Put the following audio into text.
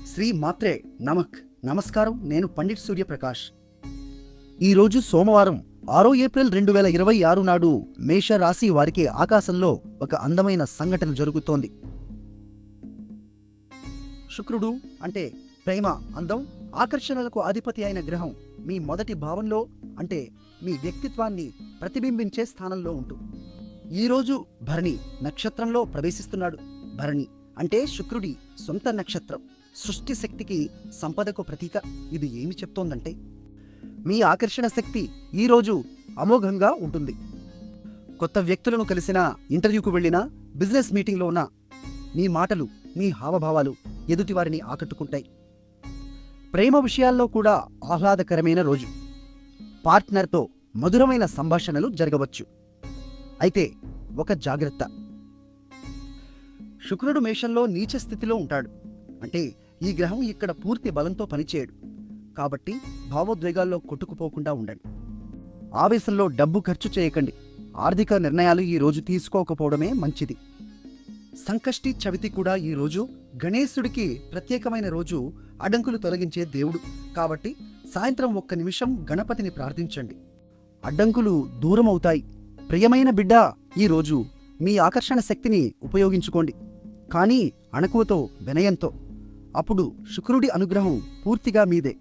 శ్రీ మాత్రే నమక్. నమస్కారం. నేను పండిట్ సూర్యప్రకాష్. ఈరోజు సోమవారం 6 ఏప్రిల్ 2026 నాడు మేషరాశి వారికి ఆకాశంలో ఒక అందమైన సంఘటన జరుగుతోంది. శుక్రుడు అంటే ప్రేమ, అందం, ఆకర్షణలకు అధిపతి అయిన గ్రహం మీ మొదటి భావంలో అంటే మీ వ్యక్తిత్వాన్ని ప్రతిబింబించే స్థానంలో ఉంటూ ఈరోజు భరణి నక్షత్రంలో ప్రవేశిస్తున్నాడు. భరణి అంటే శుక్రుడి సొంత నక్షత్రం, సృష్టి శక్తికి, సంపదకు ప్రతీక. ఇది ఏమి చెప్తోందంటే మీ ఆకర్షణ శక్తి ఈరోజు అమోఘంగా ఉంటుంది. కొత్త వ్యక్తులను కలిసినా, ఇంటర్వ్యూకు వెళ్ళినా, బిజినెస్ మీటింగ్లో ఉన్నా మీ మాటలు, మీ హావభావాలు ఎదుటివారిని ఆకట్టుకుంటాయి. ప్రేమ విషయాల్లో కూడా ఆహ్లాదకరమైన రోజు. పార్ట్నర్తో మధురమైన సంభాషణలు జరగవచ్చు. అయితే ఒక జాగ్రత్త, శుక్రుడు మేషంలో నీచ స్థితిలో ఉంటాడు. అంటే ఈ గ్రహం ఇక్కడ పూర్తి బలంతో పనిచేయడు. కాబట్టి భావోద్వేగాల్లో కొట్టుకుపోకుండా ఉండండి. ఆవేశంలో డబ్బు ఖర్చు చేయకండి. ఆర్థిక నిర్ణయాలు ఈ రోజు తీసుకోకపోవడమే మంచిది. సంకష్టి చవితి కూడా ఈ రోజు గణేశుడికి ప్రత్యేకమైన రోజు, అడ్డంకులు తొలగించే దేవుడు. కాబట్టి సాయంత్రం 1 నిమిషం గణపతిని ప్రార్థించండి. అడ్డంకులు దూరమవుతాయి. ప్రియమైన బిడ్డ, ఈరోజు మీ ఆకర్షణ శక్తిని ఉపయోగించుకోండి, కానీ అణకువతో, వినయంతో. అప్పుడు శుక్రుడి అనుగ్రహం పూర్తిగా మీదే.